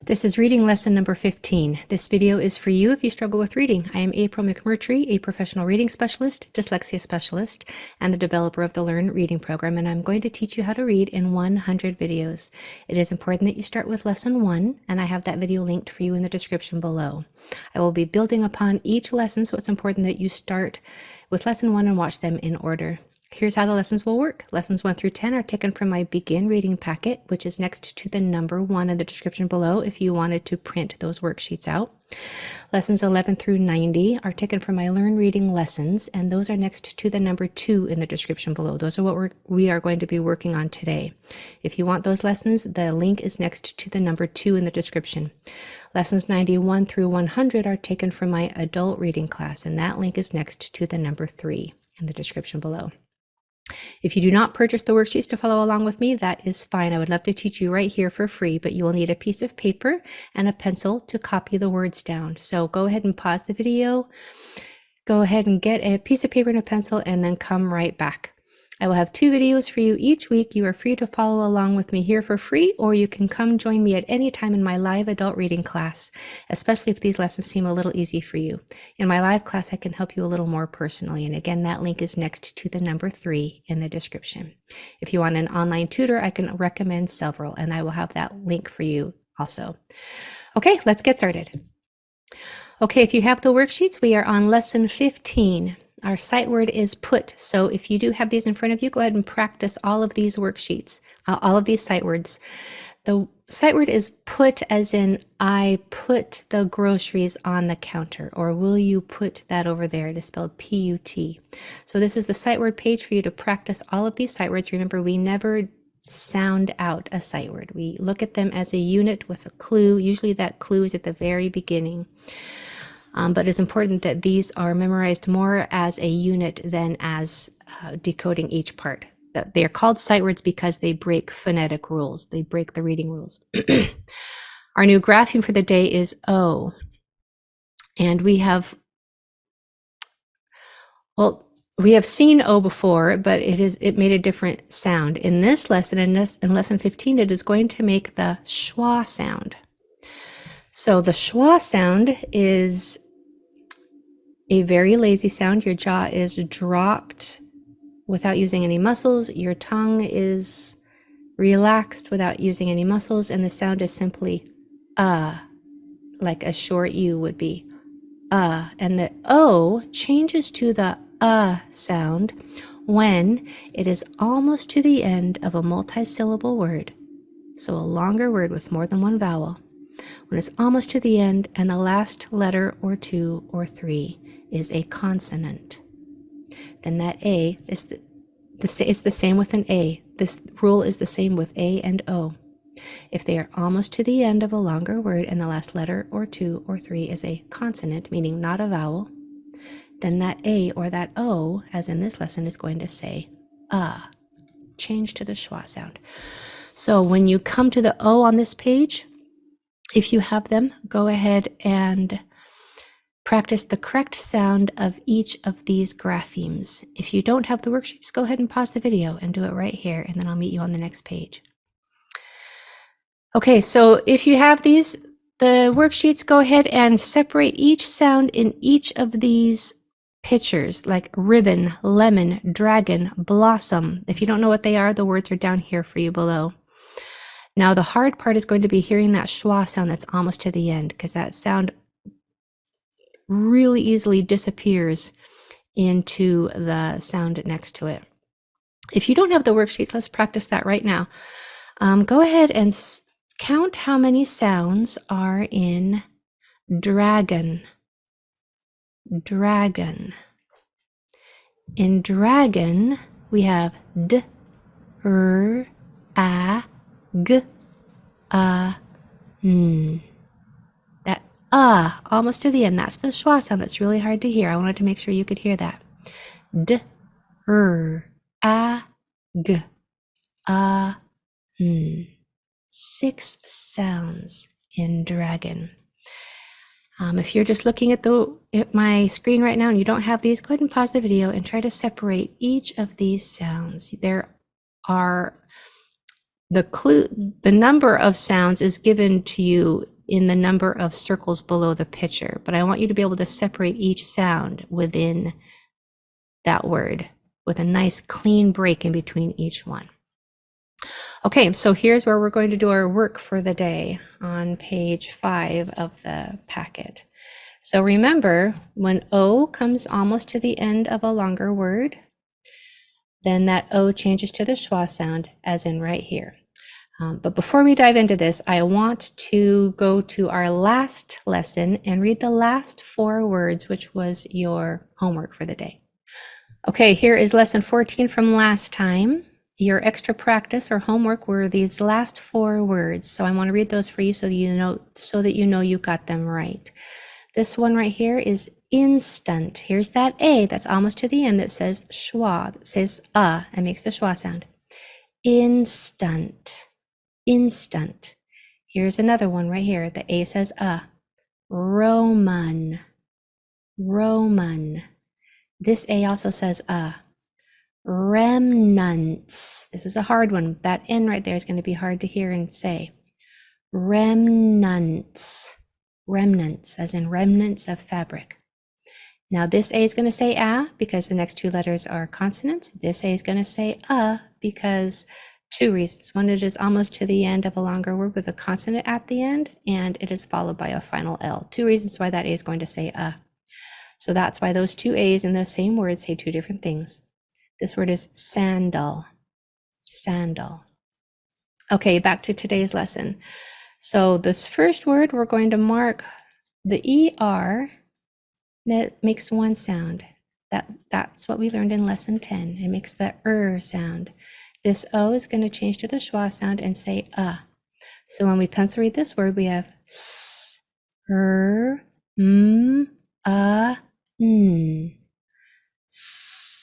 This is reading lesson number 15. This video is for you if you struggle with reading. I am April McMurtry, a professional reading specialist, dyslexia specialist, and the developer of the Learn Reading program, and I'm going to teach you how to read in 100 videos. It is important that you start with lesson 1, and I have that video linked for you in the description below. I will be building upon each lesson, so it's important that you start with lesson 1 and watch them in order. Here's how the lessons will work. Lessons 1 through 10 are taken from my Begin Reading packet, which is next to the number 1 in the description below if you wanted to print those worksheets out. Lessons 11 through 90 are taken from my Learn Reading lessons, and those are next to the number 2 in the description below. Those are what we are going to be working on today. If you want those lessons, the link is next to the number 2 in the description. Lessons 91 through 100 are taken from my Adult Reading class, and that link is next to the number 3 in the description below. If you do not purchase the worksheets to follow along with me, that is fine. I would love to teach you right here for free, but you will need a piece of paper and a pencil to copy the words down. So go ahead and pause the video, go ahead and get a piece of paper and a pencil, and then come right back. I will have 2 videos for you each week. You are free to follow along with me here for free, or you can come join me at any time in my live adult reading class, especially if these lessons seem a little easy for you. In my live class, I can help you a little more personally. And again, that link is next to the number 3 in the description. If you want an online tutor, I can recommend several, and I will have that link for you also. Okay, let's get started. Okay, if you have the worksheets, we are on lesson 15. Our sight word is put. So if you do have these in front of you, go ahead and practice all of these worksheets, all of these sight words. The sight word is put, as in I put the groceries on the counter, or will you put that over there? It is spelled P-U-T. So this is the sight word page for you to practice all of these sight words. Remember, we never sound out a sight word. We look at them as a unit with a clue. Usually that clue is at the very beginning. But it's important that these are memorized more as a unit than as decoding each part. They are called sight words because they break phonetic rules. They break the reading rules. Our new grapheme for the day is O. And we have seen O before, but it made a different sound. In this lesson, in lesson 15, it is going to make the schwa sound. So the schwa sound is a very lazy sound. Your jaw is dropped without using any muscles. Your tongue is relaxed without using any muscles. And the sound is simply like a short U would be. And the O changes to the sound when it is almost to the end of a multi-syllable word. So a longer word with more than one vowel. When it's almost to the end and the last letter or 2 or 3 is a consonant, then that A is it's the same with an A. This rule is the same with A and O. If they are almost to the end of a longer word and the last letter or 2 or 3 is a consonant, meaning not a vowel, then that A or that O, as in this lesson, is going to say change to the schwa sound. So when you come to the O on this page, if you have them, go ahead and practice the correct sound of each of these graphemes. If you don't have the worksheets, go ahead and pause the video and do it right here, and then I'll meet you on the next page. Okay, so if you have the worksheets, go ahead and separate each sound in each of these pictures, like ribbon, lemon, dragon, blossom. If you don't know what they are, the words are down here for you below. Now, the hard part is going to be hearing that schwa sound that's almost to the end, because that sound really easily disappears into the sound next to it. If you don't have the worksheets, let's practice that right now. Go ahead and count how many sounds are in dragon. Dragon. In dragon, we have D, R, A, G, N. That almost to the end, that's the schwa sound that's really hard to hear. I wanted to make sure you could hear that. D, R, A, G, N. 6 sounds in dragon. If you're just looking at my screen right now and you don't have these, go ahead and pause the video and try to separate each of these sounds. There are the number of sounds is given to you in the number of circles below the picture, but I want you to be able to separate each sound within that word with a nice clean break in between each one. Okay, so here's where we're going to do our work for the day on page 5 of the packet. So remember, when O comes almost to the end of a longer word, then that O changes to the schwa sound, as in right here. But before we dive into this, I want to go to our last lesson and read the last 4 words, which was your homework for the day. Okay, here is lesson 14 from last time. Your extra practice or homework were these last 4 words. So I want to read those for you so that you know you got them right. This one right here is instant. Here's that A that's almost to the end that says schwa, that says and makes the schwa sound. Instant, instant. Here's another one right here. The A says Roman, Roman. This A also says remnants. This is a hard one. That N right there is going to be hard to hear and say. Remnants, remnants, as in remnants of fabric. Now this A is going to say because the next 2 letters are consonants. This A is going to say because 2 reasons. One, it is almost to the end of a longer word with a consonant at the end, and it is followed by a final L. 2 reasons why that A is going to say So that's why those 2 A's in those same words say 2 different things. This word is sandal, sandal. Okay, back to today's lesson. So this first word, we're going to mark the ER that makes 1 sound. That's what we learned in lesson 10. It makes the sound. This O is going to change to the schwa sound and say So when we pencil read this word, we have s, m, n.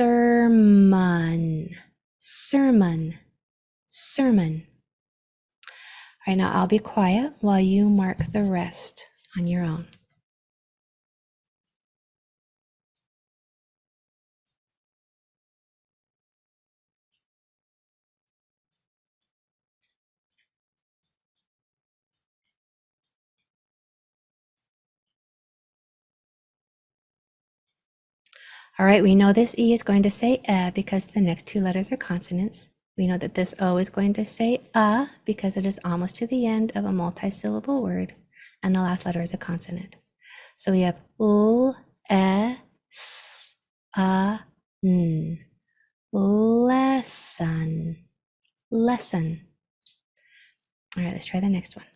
Sermon, sermon, sermon. All right, now I'll be quiet while you mark the rest on your own. All right, we know this E is going to say because the next 2 letters are consonants. We know that this O is going to say because it is almost to the end of a multi-syllable word, and the last letter is a consonant. So we have L, E, S, N. Lesson, lesson. All right, let's try the next one.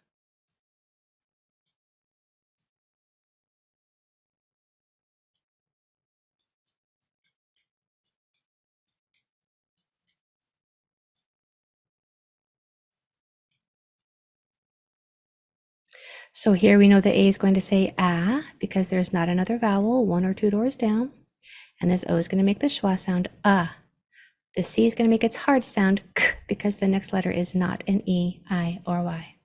So here we know the A is going to say because there's not another vowel 1 or 2 doors down. And this O is going to make the schwa sound The C is going to make its hard sound k because the next letter is not an E, I, or Y.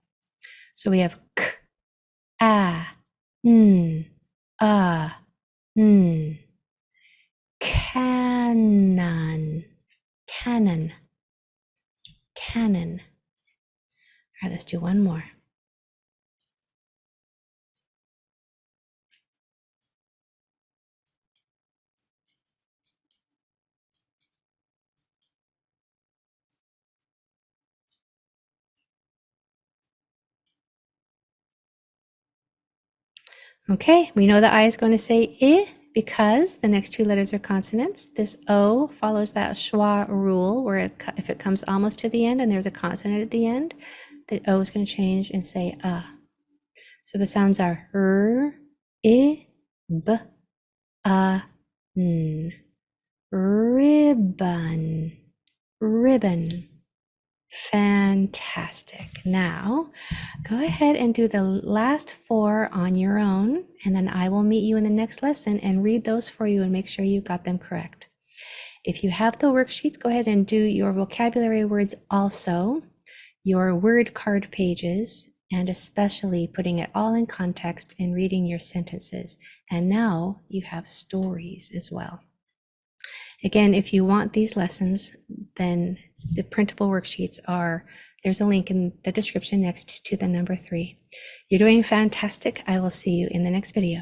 So we have k, n, n. Canon, canon, canon. All right, let's do one more. Okay, we know the I is going to say I because the next 2 letters are consonants. This O follows that schwa rule where if it comes almost to the end and there's a consonant at the end, the O is going to change and say So the sounds are I, B, N. Ribbon, ribbon. Fantastic. Now, go ahead and do the last 4 on your own, and then I will meet you in the next lesson and read those for you and make sure you got them correct. If you have the worksheets, go ahead and do your vocabulary words also, your word card pages, and especially putting it all in context and reading your sentences. And now you have stories as well. Again, if you want these lessons, then the printable worksheets there's a link in the description next to the number 3. You're doing fantastic. I will see you in the next video.